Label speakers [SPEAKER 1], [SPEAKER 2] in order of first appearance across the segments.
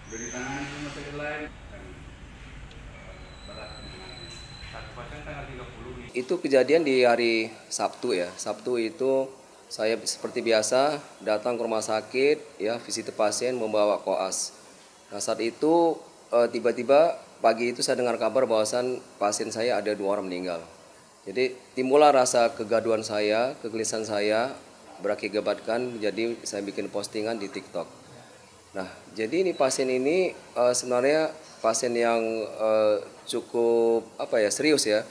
[SPEAKER 1] Sudah ditangani rumah sakit lain dan berat penanganannya. Satu pasien tanggal 30 nih.
[SPEAKER 2] Itu kejadian di hari Sabtu ya. Sabtu itu saya seperti biasa datang ke rumah sakit ya, visit pasien membawa koas. Nah saat itu tiba-tiba pagi itu saya dengar kabar bahwasan pasien saya ada 2 orang meninggal. Jadi timbullah rasa kegaduhan saya, kegelisahan saya berakibatkan jadi saya bikin postingan di TikTok. Nah, jadi ini pasien ini sebenarnya pasien yang cukup serius ya.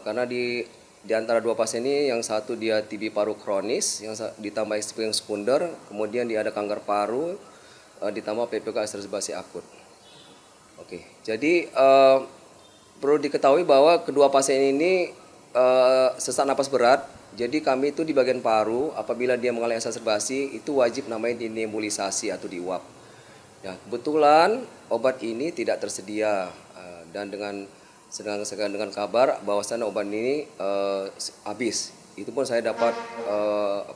[SPEAKER 2] Karena di antara 2 pasien ini yang satu dia TB paru kronis, yang ditambah yang sekunder, kemudian dia ada kanker paru, ditambah PPK eksterbasi akut. Oke, jadi perlu diketahui bahwa kedua pasien ini sesak napas berat. Jadi kami itu di bagian paru, apabila dia mengalami eksterbasi itu wajib namanya dinebulisasi atau diuap. Ya, kebetulan obat ini tidak tersedia dan sedang dengan kabar bahwasan obat ini habis. Itu pun saya dapat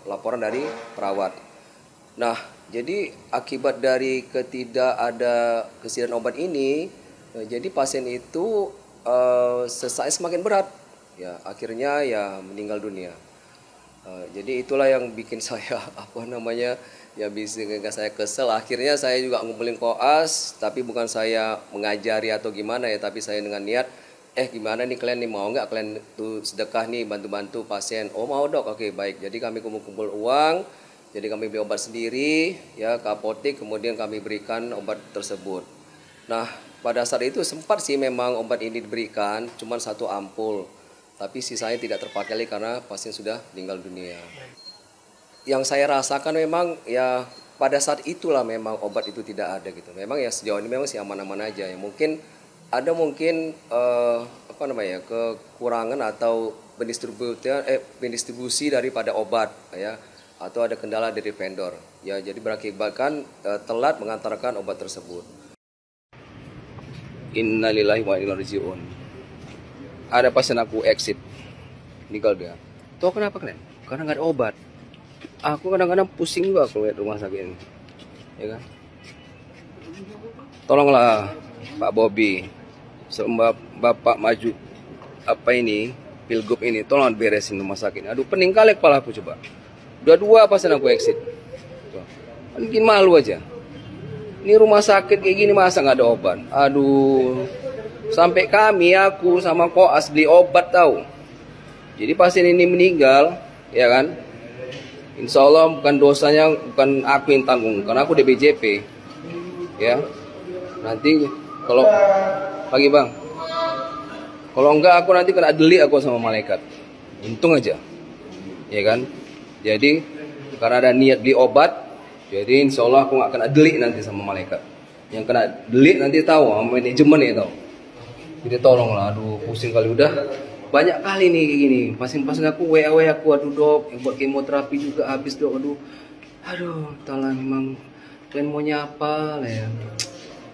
[SPEAKER 2] laporan dari perawat. Nah, jadi akibat dari ada kesediaan obat ini, jadi pasien itu sesaknya semakin berat. Ya, akhirnya ya meninggal dunia. Jadi itulah yang bikin saya bikin saya kesel. Akhirnya saya juga ngumpulin koas, tapi bukan saya mengajari atau gimana ya, tapi saya dengan niat gimana nih kalian nih, mau nggak kalian tuh sedekah nih, bantu-bantu pasien. Oh mau dok, oke baik. Jadi kami kumpul-kumpul uang, jadi kami beli obat sendiri ya ke apotek, kemudian kami berikan obat tersebut. Nah pada saat itu sempat sih memang obat ini diberikan cuma 1 ampul, tapi sisanya tidak terpakai lagi karena pasien sudah meninggal dunia. Yang saya rasakan memang ya pada saat itulah memang obat itu tidak ada gitu. Memang ya sejauh ini memang sih aman-aman aja ya. Mungkin ada kekurangan atau pendistribusi daripada obat ya, atau ada kendala dari vendor ya, jadi berakibatkan telat mengantarkan obat tersebut. Innalillahi wa inna ilaihi raji'un. Ada pasien aku exit, meninggal dia. Tahu kenapa kalian? Karena nggak ada obat. Aku kadang-kadang pusing juga kalau lihat rumah sakit ini, ya kan? Tolonglah Pak Bobi, Bapak maju pilgub ini, tolong beresin rumah sakit. Aduh, pening kali kepala aku coba. Udah 2 pasien aku exit. Tuh. Bikin malu aja. Ini rumah sakit kayak gini masa nggak ada obat? Aduh, sampai aku sama koas beli obat tahu. Jadi pasien ini meninggal, ya kan? Insya Allah bukan aku yang tanggung, karena aku DBJP, ya. Nanti kalau pagi bang, kalau enggak aku nanti kena delik aku sama malaikat. Untung aja, ya kan? Jadi karena ada niat beli obat, jadi insya Allah aku nggak kena delik nanti sama malaikat. Yang kena delik nanti tahu sama manajemen ya tahu. Jadi tolonglah, aduh pusing kali udah. Banyak kali nih kayak gini, pasien-pasien aku WA aku, aduh dok, yang buat kemoterapi juga habis dok, aduh, tolong memang kalian maunya apa lah ya,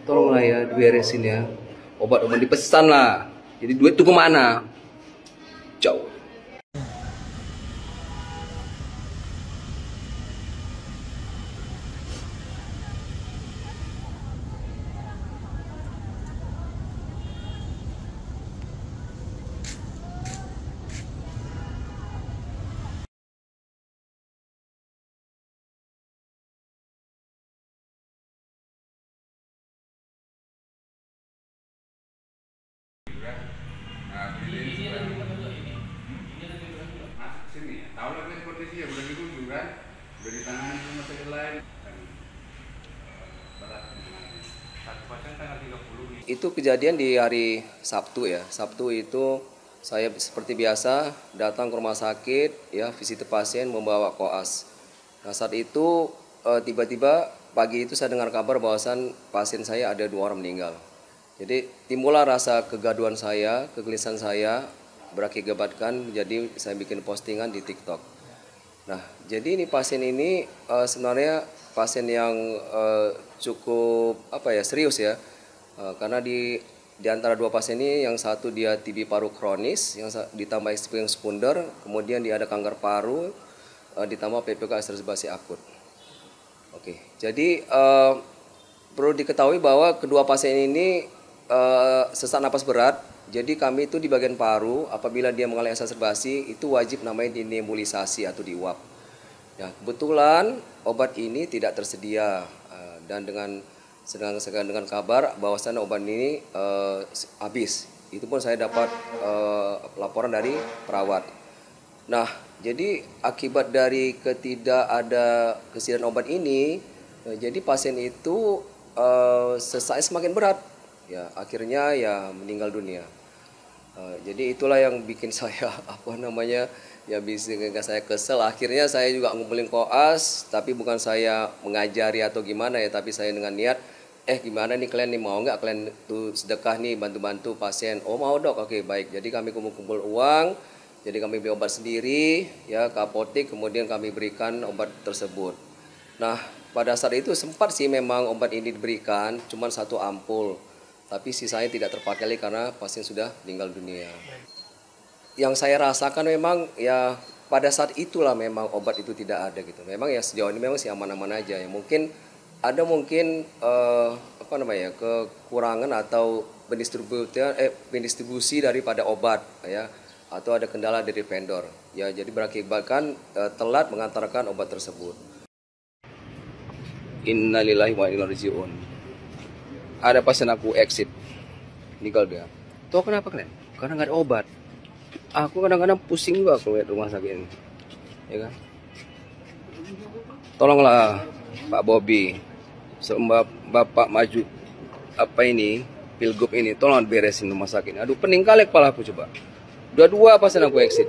[SPEAKER 2] tolonglah ya diberesin ya, obat-obat dipesan lah, jadi duit tuh kemana? Jauh.
[SPEAKER 1] Nah, masuk sini ya. Tahu lah kondisi ya, udah dirujuk kan, udah ditangani rumah sakit lain dan berat penanganannya. Satu pasien tanggal 30 nih.
[SPEAKER 2] Itu kejadian di hari Sabtu ya. Sabtu itu saya seperti biasa datang ke rumah sakit ya, visit pasien membawa koas. Nah saat itu tiba-tiba pagi itu saya dengar kabar bahwasan pasien saya ada 2 orang meninggal. Jadi timbullah rasa kegaduhan saya, kegelisahan saya berakibatkan jadi saya bikin postingan di TikTok. Nah, jadi ini pasien ini sebenarnya pasien yang cukup serius ya. Karena di antara 2 pasien ini yang satu dia TB paru kronis, yang ditambah yang sekunder, kemudian dia ada kanker paru, ditambah PPK eksterbasi akut. Oke, jadi perlu diketahui bahwa kedua pasien ini sesak napas berat. Jadi kami itu di bagian paru, apabila dia mengalami exacerbasi itu wajib namanya dinebulisasi atau diuap. Ya, kebetulan obat ini tidak tersedia dan dengan kabar bahwasannya obat ini habis. Itu pun saya dapat laporan dari perawat. Nah, jadi akibat dari ketidak ada kesediaan obat ini, jadi pasien itu sesaknya semakin berat. Ya, akhirnya ya meninggal dunia. Jadi itulah yang bikin saya ya bikin saya kesel. Akhirnya saya juga ngumpulin koas, tapi bukan saya mengajari atau gimana ya, tapi saya dengan niat gimana nih kalian nih, mau nggak kalian tuh sedekah nih, bantu-bantu pasien. Oh mau dok, oke baik. Jadi kami kumpul uang, jadi kami beli obat sendiri ya ke apotek, kemudian kami berikan obat tersebut. Nah pada saat itu sempat sih memang obat ini diberikan cuma 1 ampul, tapi sisanya tidak terpakai karena pasien sudah meninggal dunia. Yang saya rasakan memang ya pada saat itulah memang obat itu tidak ada gitu. Memang ya sejauh ini memang sih aman-aman aja ya. Mungkin ada kekurangan atau pendistribusi daripada obat ya, atau ada kendala dari vendor ya, jadi berakibatkan telat mengantarkan obat tersebut. Innalillahi wa inna ilaihi raji'un. Ada pasien aku exit, meninggal dia. Tahu kenapa kalian? Karena nggak ada obat. Aku kadang-kadang pusing juga kalau lihat rumah sakit ini, ya kan? Tolonglah Pak Bobi, Bapak maju pilgub ini, tolong beresin rumah sakit ini. Aduh, pening kali kepala aku coba. Dua pasien aku exit.